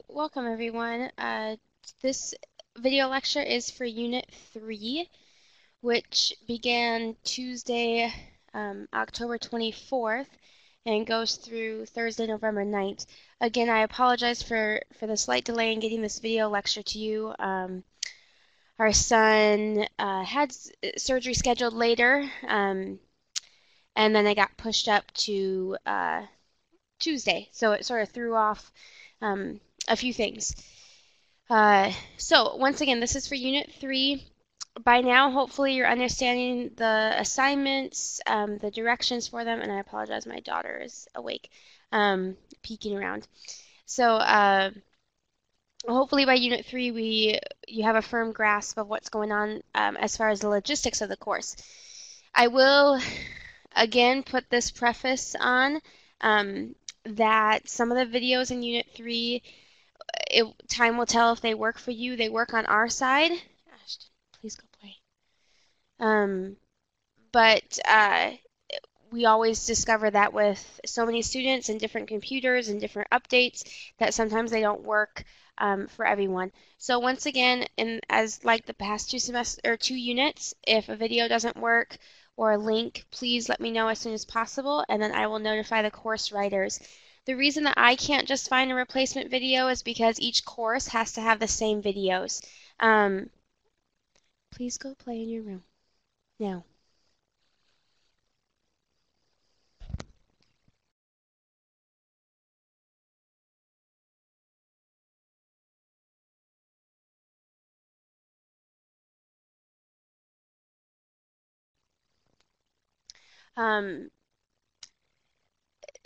Welcome everyone. This video lecture is for Unit 3, which began Tuesday, October 24th and goes through Thursday, November 9th. Again, I apologize for the slight delay in getting this video lecture to you. Our son had surgery scheduled later, and then it got pushed up to Tuesday, so it sort of threw off a few things. So once again, this is for Unit 3. By now, hopefully you're understanding the assignments, the directions for them, and I apologize, my daughter is awake, peeking around. So hopefully by Unit 3 you have a firm grasp of what's going on as far as the logistics of the course. I will again put this preface on that some of the videos in Unit 3, time will tell if they work for you. They work on our side. Ashton, please go play. But we always discover that with so many students and different computers and different updates that sometimes they don't work for everyone. So once again, as like the past two units, if a video doesn't work or a link, please let me know as soon as possible, and then I will notify the course writers. The reason that I can't just find a replacement video is because each course has to have the same videos. Please go play in your room now.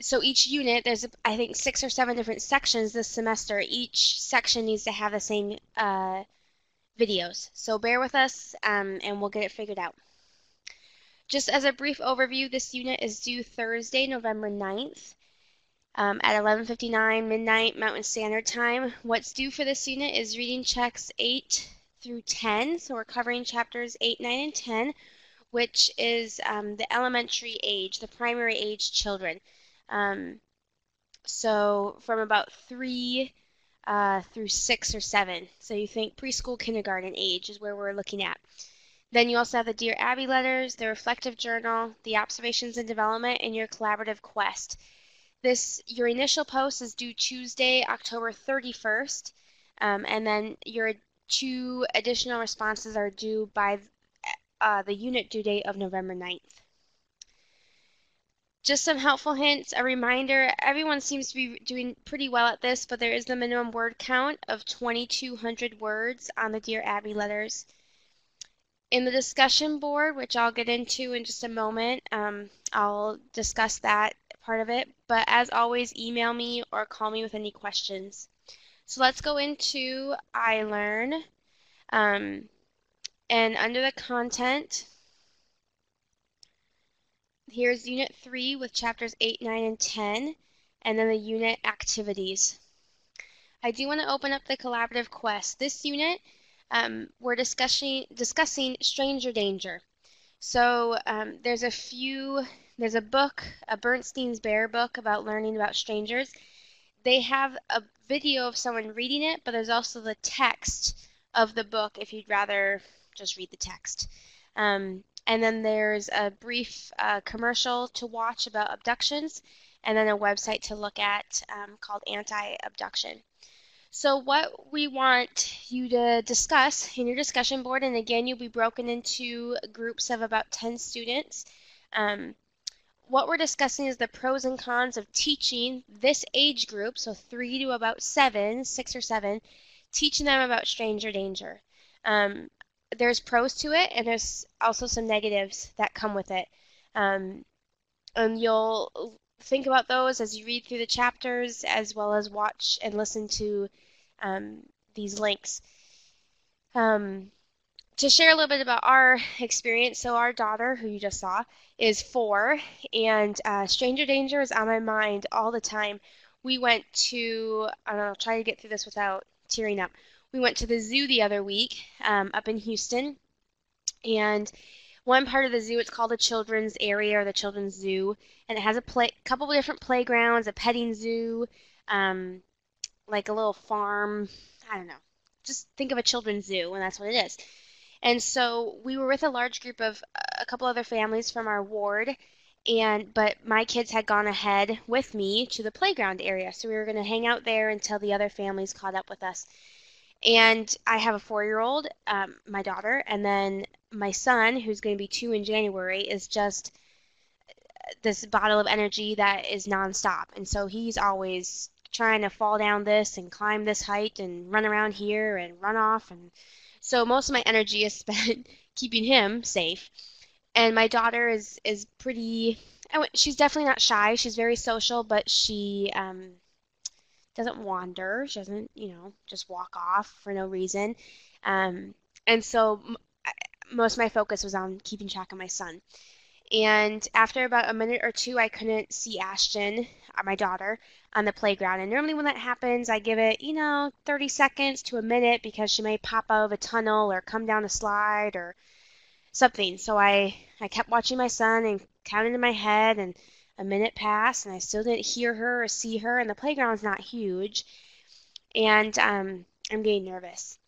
So each unit, there's I think 6 or 7 different sections this semester. Each section needs to have the same videos. So bear with us and we'll get it figured out. Just as a brief overview, this unit is due Thursday, November 9th at 11:59 midnight Mountain Standard Time. What's due for this unit is reading checks 8 through 10. So we're covering chapters 8, 9, and 10, which is the elementary age, the primary age children. So from about 3 through 6 or 7. So you think preschool, kindergarten age is where we're looking at. Then you also have the Dear Abby letters, the reflective journal, the observations and development, and your collaborative quest. Your initial post is due Tuesday, October 31st, and then your 2 additional responses are due by the unit due date of November 9th. Just some helpful hints, a reminder, everyone seems to be doing pretty well at this, but there is the minimum word count of 2,200 words on the Dear Abby letters. In the discussion board, which I'll get into in just a moment, I'll discuss that part of it, but as always, email me or call me with any questions. So let's go into iLearn, and under the content, here's Unit 3 with chapters 8, 9, and 10, and then the unit activities. I do want to open up the collaborative quest. This unit, we're discussing stranger danger. So there's a book, a Bernstein's Bear book about learning about strangers. They have a video of someone reading it, but there's also the text of the book if you'd rather just read the text. And then there's a brief commercial to watch about abductions, and then a website to look at called Anti-Abduction. So what we want you to discuss in your discussion board, and again, you'll be broken into groups of about 10 students. What we're discussing is the pros and cons of teaching this age group, so 3 to about 7, 6 or 7, teaching them about stranger danger. There's pros to it, and there's also some negatives that come with it. And you'll think about those as you read through the chapters, as well as watch and listen to these links. To share a little bit about our experience, so our daughter, who you just saw, is 4, and stranger danger is on my mind all the time. We went to, I'll try to get through this without tearing up. We went to the zoo the other week up in Houston, and one part of the zoo, it's called the children's area or the children's zoo, and it has a couple of different playgrounds, a petting zoo, like a little farm. I don't know. Just think of a children's zoo, and that's what it is. And so we were with a large group of a couple other families from our ward, but my kids had gone ahead with me to the playground area, so we were going to hang out there until the other families caught up with us. And I have a 4-year-old, my daughter, and then my son, who's going to be 2 in January, is just this bottle of energy that is nonstop. And so he's always trying to fall down this and climb this height and run around here and run off. And so most of my energy is spent keeping him safe. And my daughter is pretty, she's definitely not shy. She's very social, but she doesn't wander. She doesn't, just walk off for no reason. Um, and so most of my focus was on keeping track of my son. And after about a minute or two, I couldn't see Ashton, my daughter, on the playground. And normally when that happens, I give it, 30 seconds to a minute because she may pop out of a tunnel or come down a slide or something. So I kept watching my son and counted in my head, and a minute passed, and I still didn't hear her or see her, and the playground's not huge. And I'm getting nervous.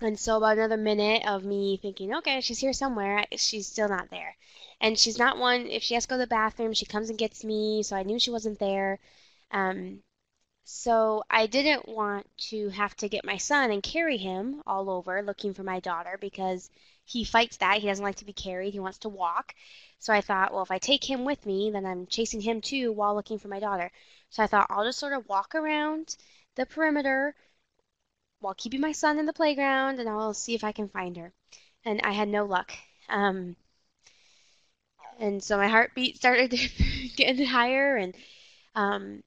And so about another minute of me thinking, okay, she's here somewhere, she's still not there. And she's not one, if she has to go to the bathroom, she comes and gets me, so I knew she wasn't there. Um, so I didn't want to have to get my son and carry him all over looking for my daughter because he fights that. He doesn't like to be carried. He wants to walk. So I thought, well, if I take him with me, then I'm chasing him too while looking for my daughter. So I thought I'll just sort of walk around the perimeter while keeping my son in the playground, and I'll see if I can find her. And I had no luck. Um, and so my heartbeat started getting higher, and um,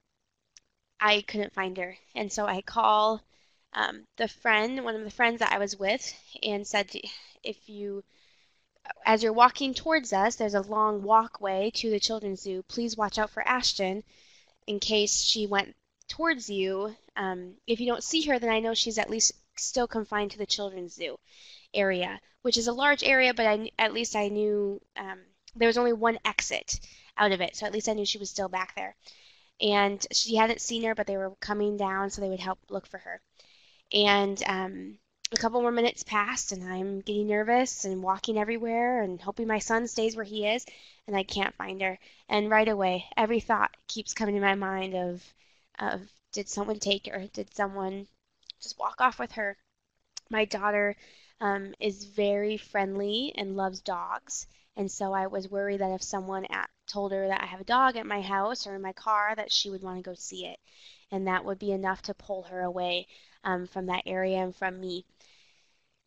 I couldn't find her. And so I call one of the friends that I was with, and said, if you, as you're walking towards us, there's a long walkway to the children's zoo. Please watch out for Ashton in case she went towards you. If you don't see her, then I know she's at least still confined to the children's zoo area, which is a large area, but at least I knew there was only one exit out of it, so at least I knew she was still back there. And she hadn't seen her, but they were coming down, so they would help look for her. And a couple more minutes passed, and I'm getting nervous and walking everywhere and hoping my son stays where he is, and I can't find her. And right away, every thought keeps coming to my mind of did someone take her? Did someone just walk off with her? My daughter is very friendly and loves dogs, and so I was worried that if someone told her that I have a dog at my house or in my car, that she would want to go see it, and that would be enough to pull her away from that area and from me.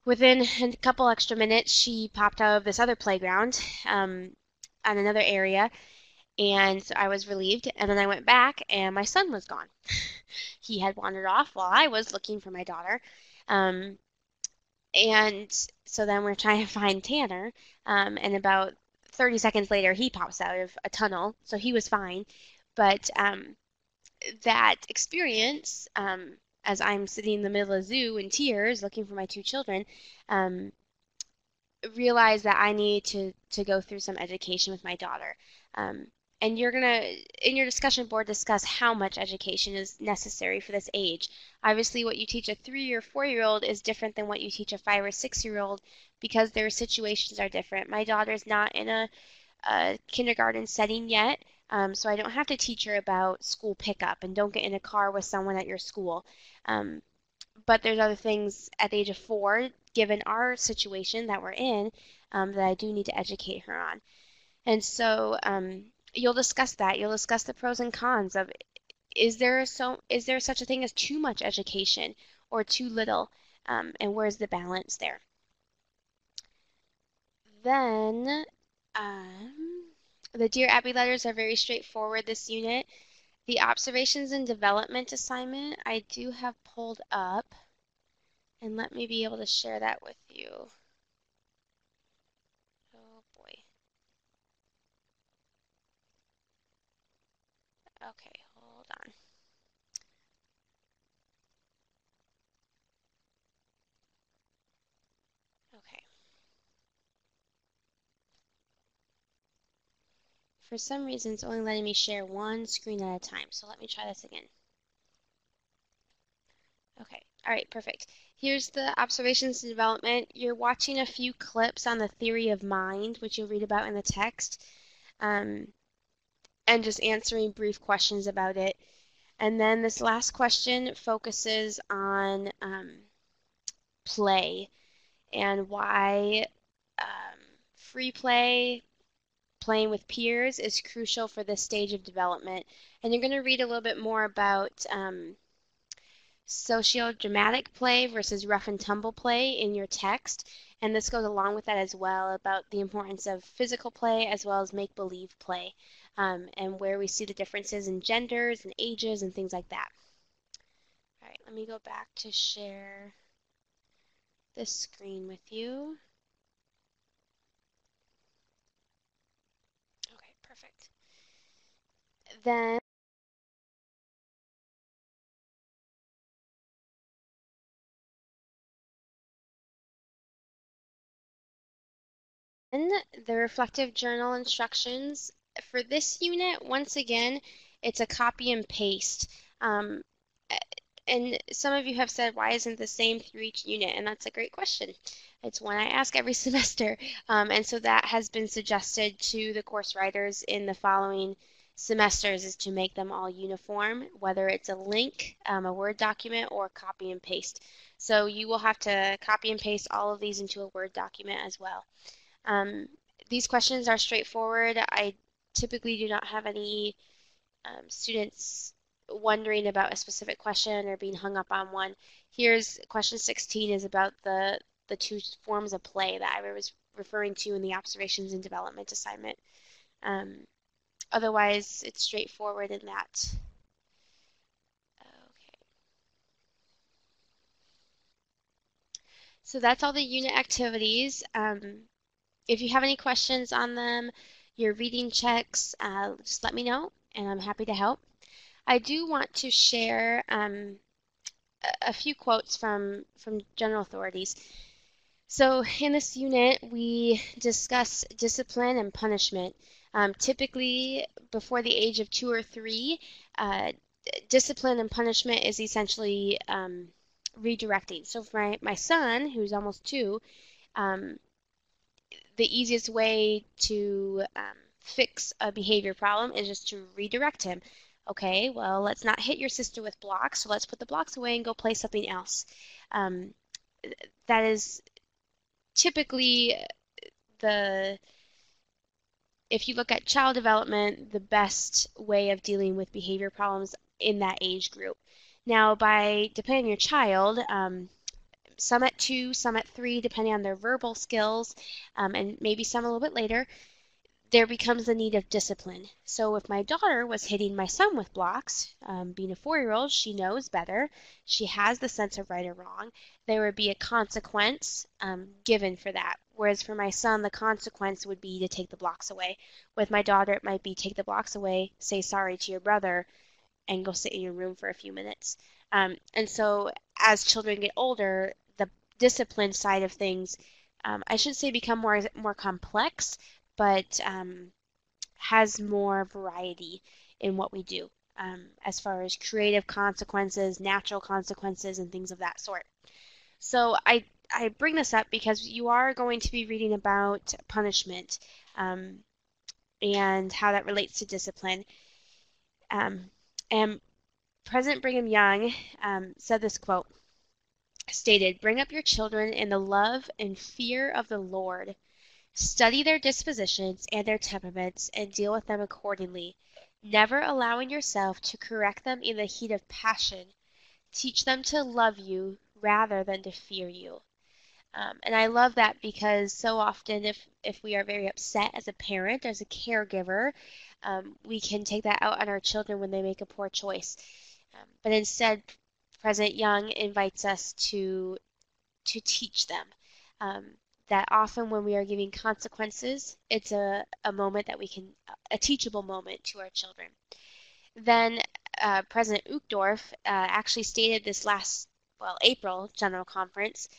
Within a couple extra minutes, she popped out of this other playground on another area, and so I was relieved. And then I went back, and my son was gone. He had wandered off while I was looking for my daughter. Um, and so then we're trying to find Tanner, and about 30 seconds later, he pops out of a tunnel, so he was fine. But that experience, as I'm sitting in the middle of the zoo in tears looking for my 2 children, um, realized that I need to go through some education with my daughter. And you're going to, in your discussion board, discuss how much education is necessary for this age. Obviously, what you teach a 3 or 4-year-old is different than what you teach a 5 or 6-year-old because their situations are different. My daughter's not in a kindergarten setting yet, so I don't have to teach her about school pickup and don't get in a car with someone at your school. But there's other things at the age of 4, given our situation that we're in, that I do need to educate her on. And so you'll discuss that. You'll discuss the pros and cons of is there such a thing as too much education or too little, and where's the balance there? Then the Dear Abby letters are very straightforward this unit. The observations and development assignment I do have pulled up, and let me be able to share that with you. Oh boy. Okay, hold on. Okay. For some reason, it's only letting me share one screen at a time, so let me try this again. All right, perfect. Here's the observations and development. You're watching a few clips on the theory of mind, which you'll read about in the text, and just answering brief questions about it. And then this last question focuses on play and why free play, playing with peers, is crucial for this stage of development. And you're going to read a little bit more about socio-dramatic play versus rough and tumble play in your text. And this goes along with that as well, about the importance of physical play as well as make-believe play, and where we see the differences in genders and ages and things like that. All right, let me go back to share this screen with you. Okay, perfect. Then the reflective journal instructions. For this unit, once again, it's a copy and paste. And some of you have said, why isn't the same through each unit? And that's a great question. It's one I ask every semester. And so that has been suggested to the course writers in the following semesters, is to make them all uniform, whether it's a link, a Word document, or copy and paste. So you will have to copy and paste all of these into a Word document as well. These questions are straightforward. I typically do not have any students wondering about a specific question or being hung up on one. Here's question 16, is about the two forms of play that I was referring to in the observations and development assignment. Otherwise, it's straightforward in that. Okay. So that's all the unit activities. If you have any questions on them, your reading checks, just let me know, and I'm happy to help. I do want to share a few quotes from general authorities. So in this unit, we discuss discipline and punishment. Typically, before the age of 2 or 3, discipline and punishment is essentially redirecting. So for my son, who's almost 2, the easiest way to fix a behavior problem is just to redirect him. Okay, well, let's not hit your sister with blocks, so let's put the blocks away and go play something else. That is typically if you look at child development, the best way of dealing with behavior problems in that age group. Now, depending on your child, some at 2, some at 3, depending on their verbal skills, and maybe some a little bit later, there becomes the need of discipline. So if my daughter was hitting my son with blocks, being a 4-year-old, she knows better. She has the sense of right or wrong. There would be a consequence given for that. Whereas for my son, the consequence would be to take the blocks away. With my daughter, it might be take the blocks away, say sorry to your brother, and go sit in your room for a few minutes. And so as children get older, the discipline side of things, I shouldn't say become more complex, but has more variety in what we do, as far as creative consequences, natural consequences, and things of that sort. So I bring this up because you are going to be reading about punishment and how that relates to discipline. And President Brigham Young said this quote, stated, "Bring up your children in the love and fear of the Lord. Study their dispositions and their temperaments and deal with them accordingly, never allowing yourself to correct them in the heat of passion. Teach them to love you rather than to fear you." And I love that because so often if we are very upset as a parent, as a caregiver, we can take that out on our children when they make a poor choice. But instead, President Young invites us to teach them that often when we are giving consequences, it's a moment that we can, a teachable moment to our children. Then President Uchtdorf actually stated this last, April General Conference.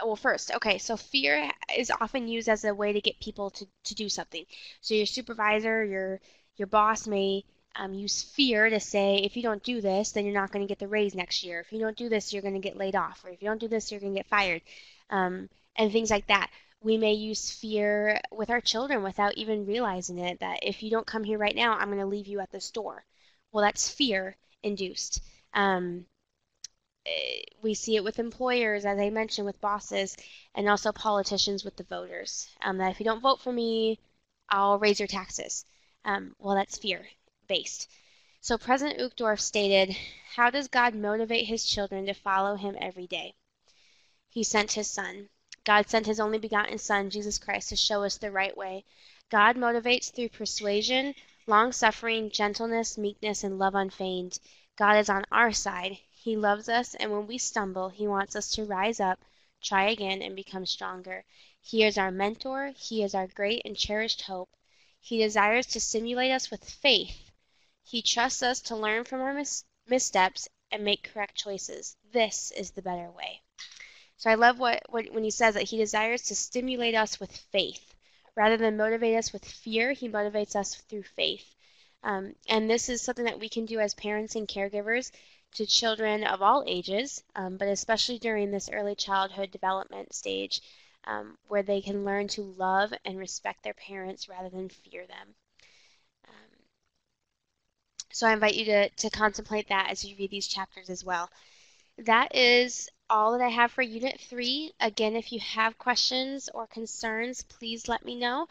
Well, first, okay, so fear is often used as a way to get people to do something. So your supervisor, your boss may use fear to say, if you don't do this, then you're not going to get the raise next year. If you don't do this, you're going to get laid off. Or if you don't do this, you're going to get fired. And things like that. We may use fear with our children without even realizing it, that if you don't come here right now, I'm going to leave you at the store. Well, that's fear induced. We see it with employers, as I mentioned, with bosses, and also politicians with the voters. That if you don't vote for me, I'll raise your taxes. Well, that's fear-based. So President Uchtdorf stated, how does God motivate his children to follow him every day? He sent his son. God sent his only begotten Son, Jesus Christ, to show us the right way. God motivates through persuasion, long-suffering, gentleness, meekness, and love unfeigned. God is on our side. He loves us, and when we stumble, he wants us to rise up, try again, and become stronger. He is our mentor. He is our great and cherished hope. He desires to stimulate us with faith. He trusts us to learn from our missteps and make correct choices. This is the better way. So I love when he says that he desires to stimulate us with faith. Rather than motivate us with fear, he motivates us through faith. And this is something that we can do as parents and caregivers to children of all ages, but especially during this early childhood development stage, where they can learn to love and respect their parents rather than fear them. So I invite you to contemplate that as you read these chapters as well. That is all that I have for Unit 3. Again, if you have questions or concerns, please let me know.